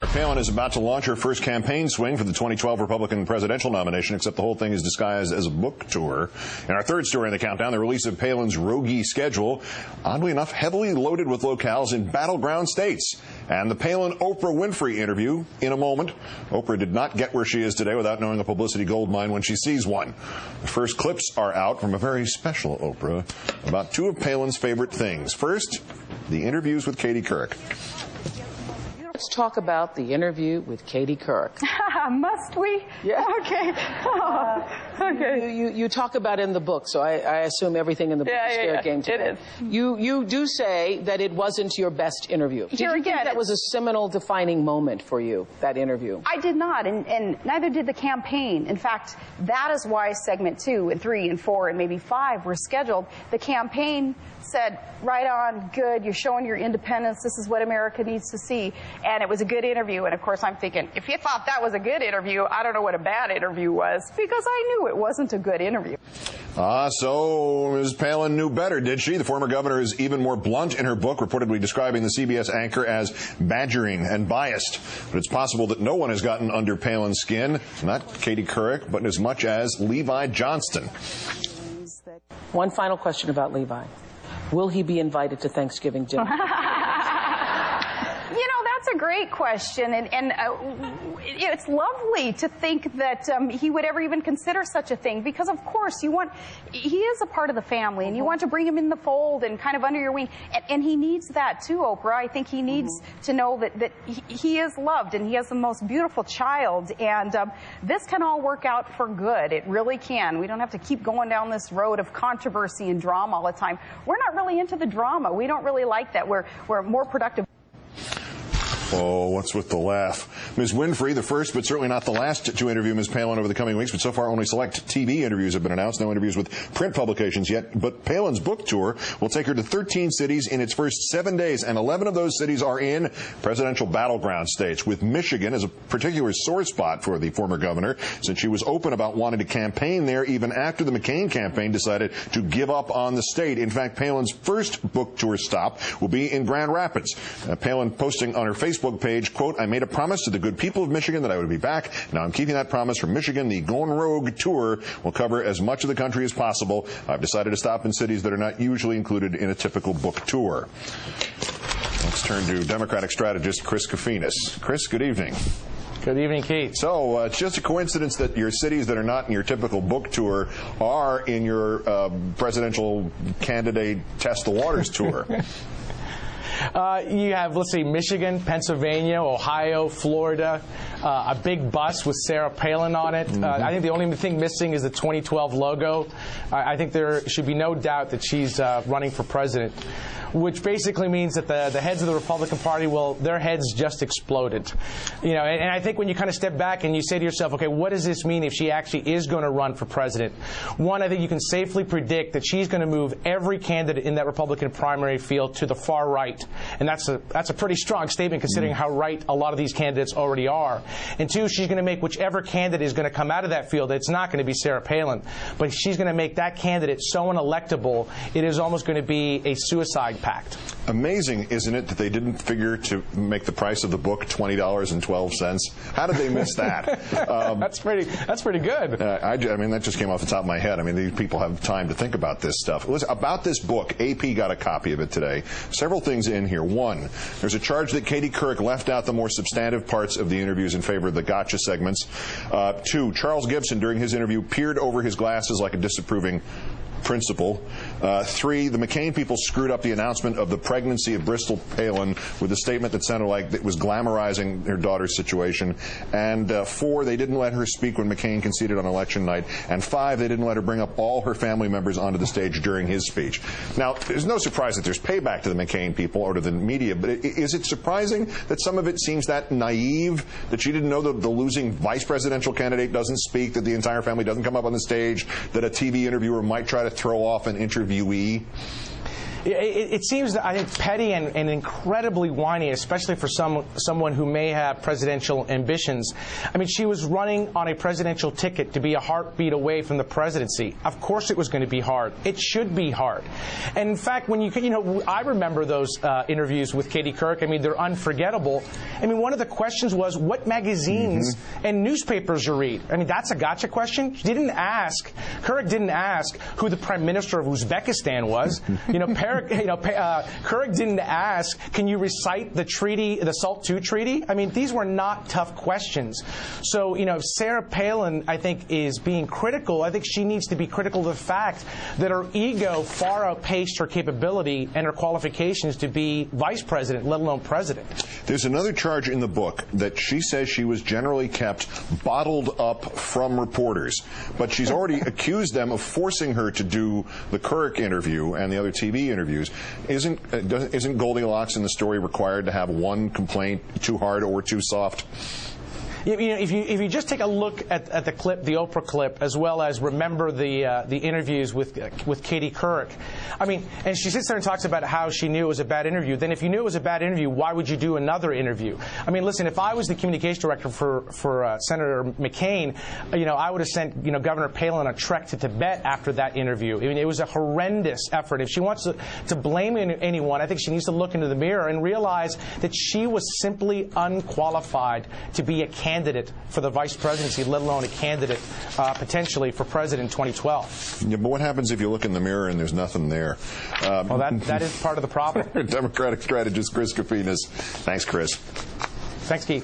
Palin is about to launch her first campaign swing for the 2012 Republican presidential nomination, except the whole thing is disguised as a book tour. In our third story in the countdown, the release of Palin's roguey schedule, oddly enough, heavily loaded with locales in battleground states. And the Palin-Oprah Winfrey interview in a moment. Oprah did not get where she is today without knowing a publicity goldmine when she sees one. The first clips are out from a very special Oprah about two of Palin's favorite things. First, the interviews with Katie Couric. Let's talk about the interview with Katie Couric. Must we? Yeah. Okay. Okay. You talk about it in the book, so I assume everything in the book is fair game today. It is. You do say that it wasn't your best interview. Did you think that was a seminal defining moment for you, that interview? I did not, and neither did the campaign. In fact, that is why segment 2 and 3 and 4 and maybe 5 were scheduled. The campaign said, right on, good, you're showing your independence, this is what America needs to see. And it was a good interview, and of course I'm thinking, if you thought that was a good interview, I don't know what a bad interview was, because I knew it wasn't a good interview. So Ms. Palin knew better, did she? The former governor is even more blunt in her book, reportedly describing the CBS anchor as badgering and biased. But it's possible that no one has gotten under Palin's skin, not Katie Couric, but as much as Levi Johnston. One final question about Levi. Will he be invited to Thanksgiving dinner? You know, that's a great question, and it's lovely to think that he would ever even consider such a thing, because of course he is a part of the family, and you want to bring him in the fold and kind of under your wing, and he needs that too, Oprah. I think he needs to know that he is loved, and he has the most beautiful child, and this can all work out for good. It really can. We don't have to keep going down this road of controversy and drama all the time. We're not really into the drama. We don't really like that. We're more productive. Oh, what's with the laugh? Ms. Winfrey, the first but certainly not the last to interview Ms. Palin over the coming weeks, but so far only select TV interviews have been announced. No interviews with print publications yet. But Palin's book tour will take her to 13 cities in its first 7 days, and 11 of those cities are in presidential battleground states, with Michigan as a particular sore spot for the former governor, since she was open about wanting to campaign there even after the McCain campaign decided to give up on the state. In fact, Palin's first book tour stop will be in Grand Rapids. Palin posting on her Facebook page, quote, "I made a promise to the good people of Michigan that I would be back. Now I'm keeping that promise. From Michigan, the Gone Rogue tour will cover as much of the country as possible. I've decided to stop in cities that are not usually included in a typical book tour." Let's turn to Democratic strategist Chris Kofinas. Chris, good evening. Good evening, Keith. So it's just a coincidence that your cities that are not in your typical book tour are in your presidential candidate Test the Waters tour. You have, let's see, Michigan, Pennsylvania, Ohio, Florida, a big bus with Sra Palin on it. I think the only thing missing is the 2012 logo. I think there should be no doubt that she's running for president, which basically means that the heads of the Republican Party, well, their heads just exploded. You know, and I think when you kind of step back and you say to yourself, okay, what does this mean if she actually is going to run for president? One, I think you can safely predict that she's going to move every candidate in that Republican primary field to the far right. And that's a pretty strong statement considering how right a lot of these candidates already are. And two, she's going to make whichever candidate is going to come out of that field, it's not going to be Sra Palin, but she's going to make that candidate so unelectable, it is almost going to be a suicide pact. Amazing, isn't it, that they didn't figure to make the price of the book $20.12? How did they miss that? That's pretty good. I mean, that just came off the top of my head. I mean, these people have time to think about this stuff. Listen, about this book, AP got a copy of it today. Several things in here. One, there's a charge that Katie Couric left out the more substantive parts of the interviews in favor of the gotcha segments. Two, Charles Gibson, during his interview, peered over his glasses like a disapproving principal. Three, the McCain people screwed up the announcement of the pregnancy of Bristol Palin with a statement that sounded like it was glamorizing her daughter's situation. And four, they didn't let her speak when McCain conceded on election night. And five, they didn't let her bring up all her family members onto the stage during his speech. Now, there's no surprise that there's payback to the McCain people or to the media, but is it surprising that some of it seems that naive, that she didn't know that the losing vice presidential candidate doesn't speak, that the entire family doesn't come up on the stage, that a TV interviewer might try to throw off an interviewee? It seems, I think, petty and incredibly whiny, especially for someone who may have presidential ambitions. I mean, she was running on a presidential ticket to be a heartbeat away from the presidency. Of course it was going to be hard. It should be hard. And in fact, when I remember those interviews with Katie Couric. I mean, they're unforgettable. I mean, one of the questions was, what magazines and newspapers you read? I mean, that's a gotcha question. She didn't ask, Couric didn't ask who the Prime Minister of Uzbekistan was. Couric didn't ask, can you recite the treaty, the SALT II treaty? I mean, these were not tough questions. So, if Sra Palin, I think, is being critical, I think she needs to be critical of the fact that her ego far outpaced her capability and her qualifications to be vice president, let alone president. There's another charge in the book that she says she was generally kept bottled up from reporters, but she's already accused them of forcing her to do the Couric interview and the other TV interviews. Isn't Goldilocks in the story required to have one complaint, too hard or too soft? If you just take a look at the clip, the Oprah clip, as well as remember the interviews with Katie Couric, I mean, and she sits there and talks about how she knew it was a bad interview. Then if you knew it was a bad interview, why would you do another interview? I mean, listen, if I was the communications director for Senator McCain, I would have sent Governor Palin on a trek to Tibet after that interview. I mean, it was a horrendous effort. If she wants to blame anyone, I think she needs to look into the mirror and realize that she was simply unqualified to be a candidate for the vice presidency, let alone a candidate potentially for president in 2012. Yeah, but what happens if you look in the mirror and there's nothing there? Well, that is part of the problem. Democratic strategist Chris Kofinas. Thanks, Chris. Thanks, Keith.